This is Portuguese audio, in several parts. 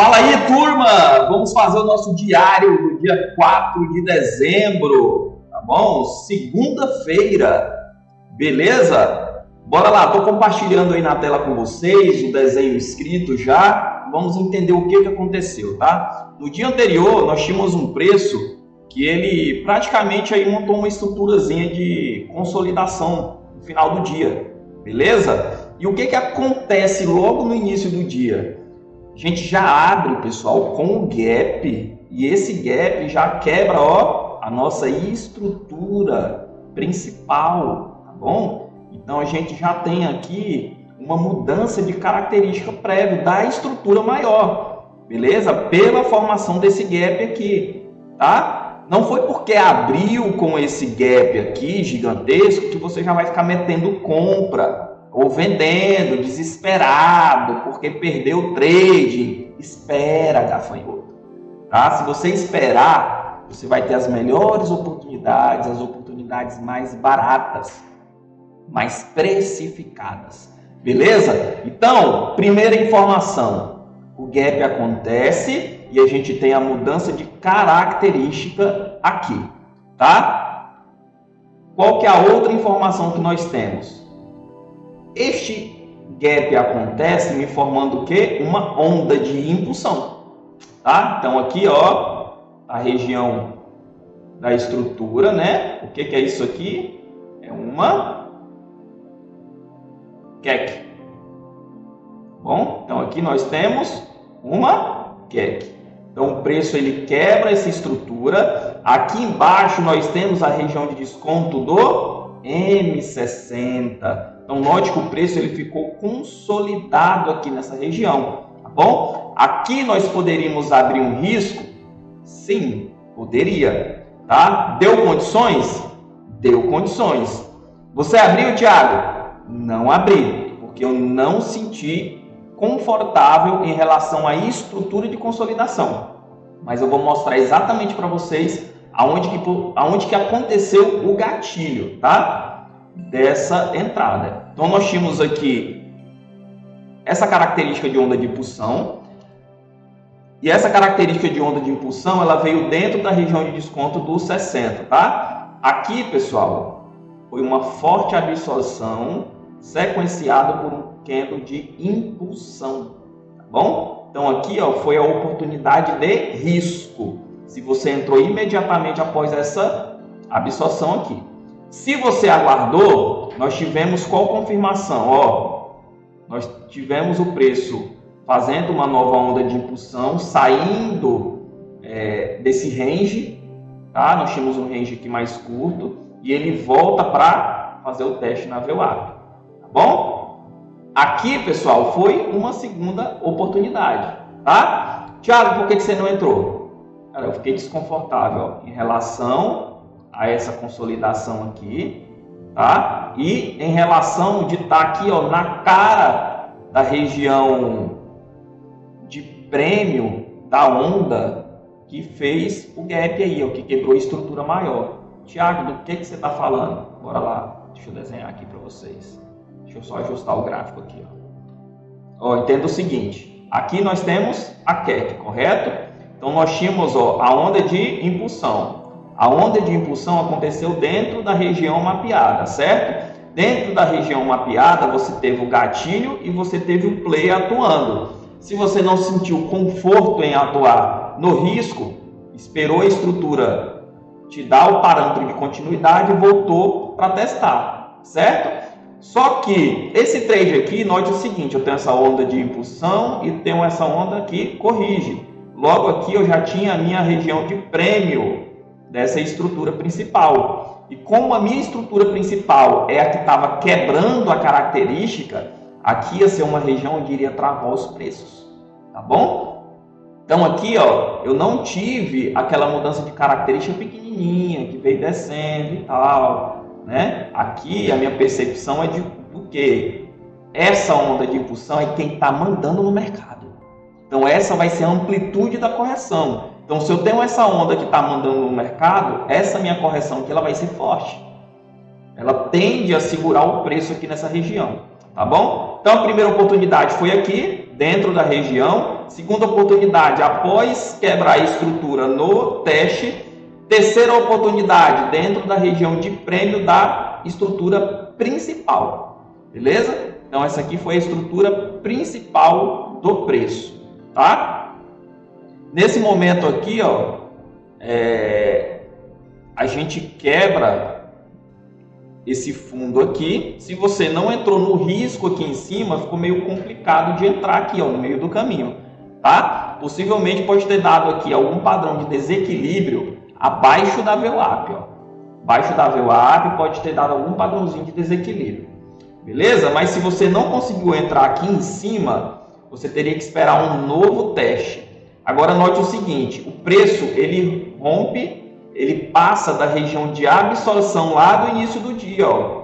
Fala aí, turma! Vamos fazer o nosso diário do dia 4 de dezembro, tá bom? Segunda-feira, beleza? Bora lá, tô compartilhando aí na tela com vocês o desenho escrito já. Vamos entender o que aconteceu, tá? No dia anterior, nós tínhamos um preço que ele praticamente aí montou uma estruturazinha de consolidação no final do dia, beleza? E o que acontece logo no início do dia? A gente já abre, pessoal, com o gap, e esse gap já quebra, a nossa estrutura principal, tá bom? Então a gente já tem aqui uma mudança de característica prévia da estrutura maior, beleza? Pela formação desse gap aqui, tá? Não foi porque abriu com esse gap aqui gigantesco que você já vai ficar metendo compra ou vendendo, desesperado, porque perdeu o trade. Espera, gafanhoto. Tá? Se você esperar, você vai ter as melhores oportunidades, as oportunidades mais baratas, mais precificadas. Beleza? Então, primeira informação. O gap acontece e a gente tem a mudança de característica aqui. Tá? Qual que é a outra informação que nós temos? Este gap acontece me formando o quê? Uma onda de impulsão, tá? Então aqui, a região da estrutura, né? O que é isso aqui? É uma CAC. Bom, então aqui nós temos uma CAC. Então o preço ele quebra essa estrutura. Aqui embaixo nós temos a região de desconto do M60. Então, note que o preço ele ficou consolidado aqui nessa região, tá bom? Aqui nós poderíamos abrir um risco? Sim, poderia, tá? Deu condições? Deu condições. Você abriu, Thiago? Não abri, porque eu não senti confortável em relação à estrutura de consolidação. Mas eu vou mostrar exatamente para vocês aonde que aconteceu o gatilho, tá? Dessa entrada. Então nós tínhamos aqui essa característica de onda de impulsão, e essa característica de onda de impulsão ela veio dentro da região de desconto dos 60, tá? Aqui, pessoal, foi uma forte absorção sequenciada por um candle de impulsão, tá bom? Então aqui, foi a oportunidade de risco. Se você entrou imediatamente após essa absorção aqui. Se você aguardou, nós tivemos qual confirmação? Nós tivemos o preço fazendo uma nova onda de impulsão, saindo desse range, tá? Nós tínhamos um range aqui mais curto e ele volta para fazer o teste na VWAP, tá bom? Aqui, pessoal, foi uma segunda oportunidade, tá? Thiago, por que você não entrou? Cara, eu fiquei desconfortável em relação a essa consolidação aqui, tá? E em relação de estar aqui, na cara da região de prêmio da onda que fez o gap aí, que quebrou a estrutura maior. Thiago, do que você está falando? Bora lá, deixa eu desenhar aqui para vocês. Deixa eu só ajustar o gráfico aqui, entenda o seguinte, aqui nós temos a CAC, correto? Então nós tínhamos, a onda de impulsão. A onda de impulsão aconteceu dentro da região mapeada, certo? Dentro da região mapeada, você teve o gatilho e você teve o play atuando. Se você não sentiu conforto em atuar no risco, esperou a estrutura te dar o parâmetro de continuidade e voltou para testar, certo? Só que esse trade aqui, note o seguinte, eu tenho essa onda de impulsão e tenho essa onda que corrige. Logo aqui eu já tinha a minha região de prêmio dessa estrutura principal. E como a minha estrutura principal é a que estava quebrando a característica, aqui ia ser uma região onde iria travar os preços, tá bom? Então aqui, eu não tive aquela mudança de característica pequenininha, que veio descendo e tal, né? Aqui a minha percepção é do que essa onda de impulsão é quem está mandando no mercado. Então essa vai ser a amplitude da correção. Então, se eu tenho essa onda que está mandando no mercado, essa minha correção aqui ela vai ser forte. Ela tende a segurar o preço aqui nessa região, tá bom? Então, a primeira oportunidade foi aqui, dentro da região. Segunda oportunidade, após quebrar a estrutura no teste. Terceira oportunidade, dentro da região de prêmio da estrutura principal. Beleza? Então, essa aqui foi a estrutura principal do preço. Tá? Nesse momento aqui, ó, a gente quebra esse fundo aqui. Se você não entrou no risco aqui em cima, ficou meio complicado de entrar aqui, ó, no meio do caminho, tá? Possivelmente pode ter dado aqui algum padrão de desequilíbrio abaixo da VWAP, ó. Abaixo da VWAP pode ter dado algum padrãozinho de desequilíbrio, beleza? Mas se você não conseguiu entrar aqui em cima, você teria que esperar um novo teste. Agora note o seguinte, o preço ele rompe, ele passa da região de absorção lá do início do dia, ó.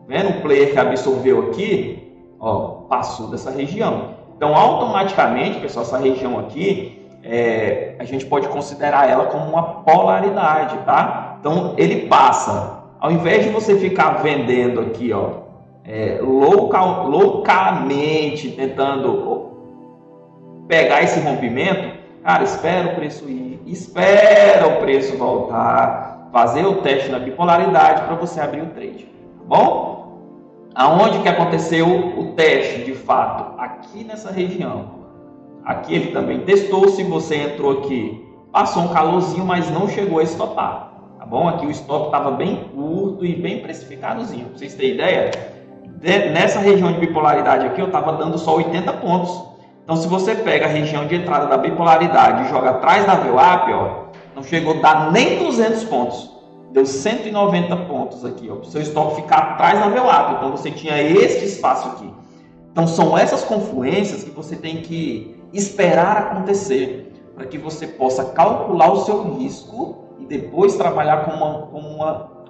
Vendo o player que absorveu aqui, ó, passou dessa região. Então, automaticamente, pessoal, essa região aqui, a gente pode considerar ela como uma polaridade, tá? Então, ele passa, ao invés de você ficar vendendo aqui, ó, loucamente, tentando pegar esse rompimento, cara, espera o preço ir, espera o preço voltar, fazer o teste na bipolaridade para você abrir o trade, tá bom? Aonde que aconteceu o teste de fato? Aqui nessa região. Aqui ele também testou, se você entrou aqui, passou um calorzinho, mas não chegou a estopar, tá bom? Aqui o stop estava bem curto e bem precificadozinho, para vocês terem ideia. Nessa região de bipolaridade aqui eu estava dando só 80 pontos. Então, se você pega a região de entrada da bipolaridade e joga atrás da VWAP, ó, não chegou a dar nem 200 pontos. Deu 190 pontos aqui, ó, para o seu stop ficar atrás da VWAP. Então, você tinha este espaço aqui. Então, são essas confluências que você tem que esperar acontecer para que você possa calcular o seu risco e depois trabalhar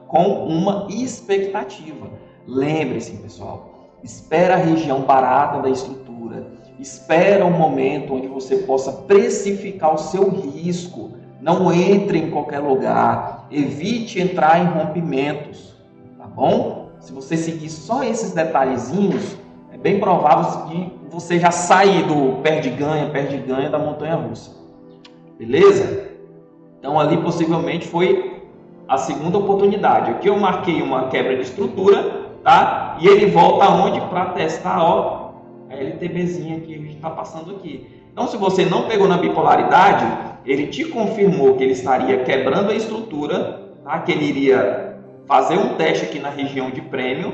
com uma expectativa. Lembre-se, pessoal, espera a região barata da estrutura. Espera um momento onde você possa precificar o seu risco. Não entre em qualquer lugar. Evite entrar em rompimentos. Tá bom? Se você seguir só esses detalhezinhos, é bem provável que você já sair do perde-ganha da montanha-russa. Beleza? Então, ali possivelmente foi a segunda oportunidade. Aqui eu marquei uma quebra de estrutura, tá? E ele volta aonde? Para testar, ó, a LTBzinha que a gente está passando aqui. Então, se você não pegou na bipolaridade, ele te confirmou que ele estaria quebrando a estrutura, tá? Que ele iria fazer um teste aqui na região de prêmio.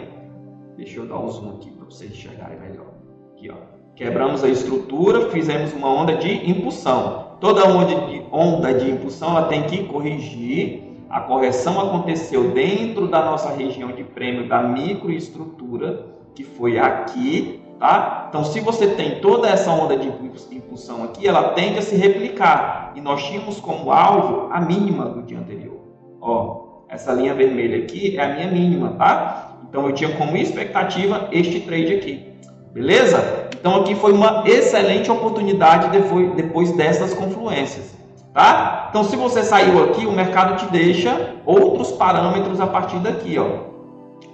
Deixa eu dar um zoom aqui para vocês enxergarem melhor. Aqui, ó. Quebramos a estrutura, fizemos uma onda de impulsão. Toda onda de impulsão ela tem que corrigir. A correção aconteceu dentro da nossa região de prêmio da microestrutura, que foi aqui. Tá? Então, se você tem toda essa onda de impulsão aqui, ela tende a se replicar. E nós tínhamos como alvo a mínima do dia anterior. Ó, essa linha vermelha aqui é a minha mínima, tá? Então, eu tinha como expectativa este trade aqui. Beleza? Então, aqui foi uma excelente oportunidade depois dessas confluências. Tá? Então, se você saiu aqui, o mercado te deixa outros parâmetros a partir daqui. Ó.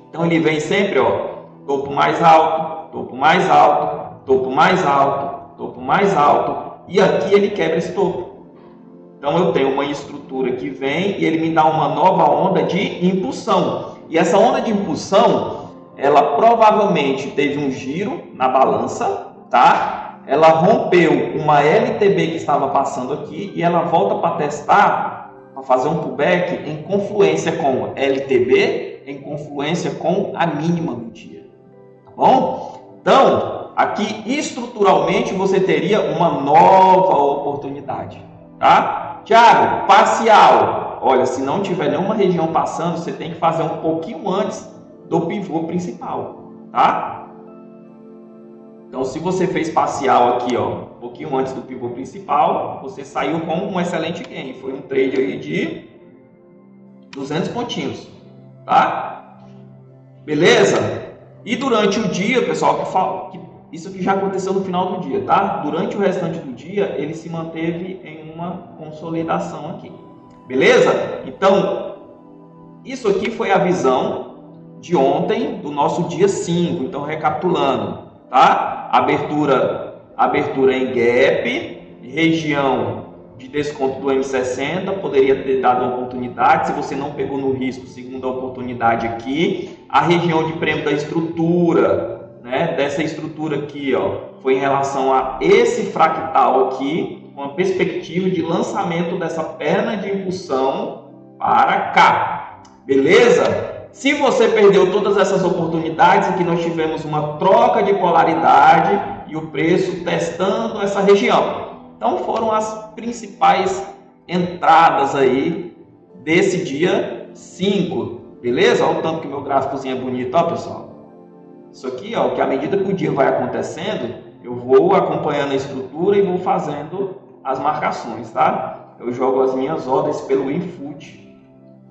Então, ele vem sempre, ó, topo mais alto, topo mais alto, topo mais alto, topo mais alto, e aqui ele quebra esse topo. Então eu tenho uma estrutura que vem e ele me dá uma nova onda de impulsão. E essa onda de impulsão, ela provavelmente teve um giro na balança, tá? Ela rompeu uma LTB que estava passando aqui e ela volta para testar, para fazer um pullback em confluência com LTB, em confluência com a mínima do dia. Tá bom? Então, aqui estruturalmente você teria uma nova oportunidade, tá? Tiago, parcial. Olha, se não tiver nenhuma região passando, você tem que fazer um pouquinho antes do pivô principal, tá? Então, se você fez parcial aqui, ó, um pouquinho antes do pivô principal, você saiu com um excelente gain. Foi um trade aí de 200 pontinhos, tá? Beleza? E durante o dia, pessoal, isso aqui já aconteceu no final do dia, tá? Durante o restante do dia, ele se manteve em uma consolidação aqui. Beleza? Então, isso aqui foi a visão de ontem, do nosso dia 5. Então, recapitulando, tá? Abertura abertura em gap, região de desconto do M60, poderia ter dado a oportunidade, se você não pegou no risco, segunda oportunidade aqui, a região de prêmio da estrutura, né, dessa estrutura aqui, ó, foi em relação a esse fractal aqui, com a perspectiva de lançamento dessa perna de impulsão para cá, beleza? Se você perdeu todas essas oportunidades em que nós tivemos uma troca de polaridade e o preço testando essa região. Então foram as principais entradas aí desse dia 5, beleza? Olha o tanto que meu gráficozinho é bonito, ó pessoal. Isso aqui, ó, que à medida que o dia vai acontecendo, eu vou acompanhando a estrutura e vou fazendo as marcações, tá? Eu jogo as minhas ordens pelo Infoot,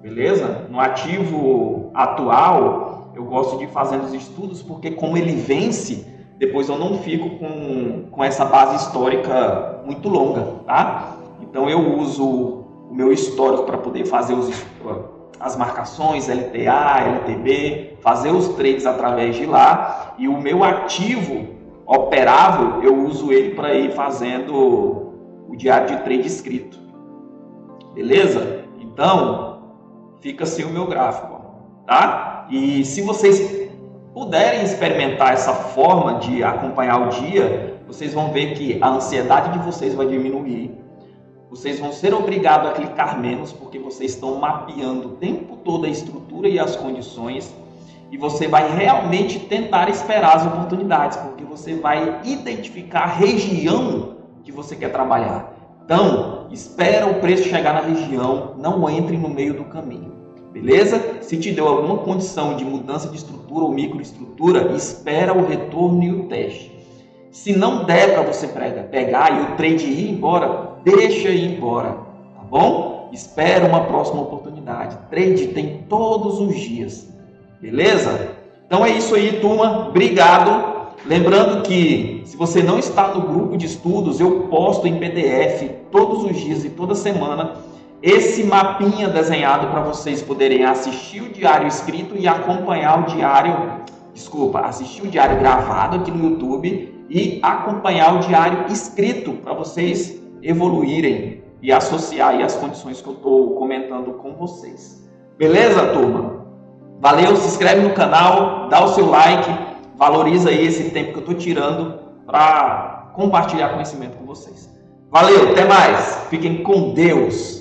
beleza? No ativo atual, eu gosto de fazer os estudos porque como ele vence, depois eu não fico com essa base histórica muito longa, tá? Então eu uso o meu histórico para poder fazer as marcações, LTA, LTB, fazer os trades através de lá, e o meu ativo operável, eu uso ele para ir fazendo o diário de trade escrito, beleza? Então, fica assim o meu gráfico, ó, tá? E se vocês puderem experimentar essa forma de acompanhar o dia, vocês vão ver que a ansiedade de vocês vai diminuir. Vocês vão ser obrigados a clicar menos, porque vocês estão mapeando o tempo todo a estrutura e as condições. E você vai realmente tentar esperar as oportunidades, porque você vai identificar a região que você quer trabalhar. Então, espera o preço chegar na região, não entre no meio do caminho. Beleza? Se te deu alguma condição de mudança de estrutura ou microestrutura, espera o retorno e o teste. Se não der para você pegar e o trade ir embora, deixa ir embora, tá bom? Espera uma próxima oportunidade. Trade tem todos os dias, beleza? Então é isso aí, turma. Obrigado. Lembrando que se você não está no grupo de estudos, eu posto em PDF todos os dias e toda semana esse mapinha desenhado para vocês poderem assistir o diário escrito e acompanhar o diário, assistir o diário gravado aqui no YouTube e acompanhar o diário escrito para vocês evoluírem e associar aí as condições que eu estou comentando com vocês. Beleza, turma? Valeu, se inscreve no canal, dá o seu like, valoriza aí esse tempo que eu estou tirando para compartilhar conhecimento com vocês. Valeu, até mais, fiquem com Deus!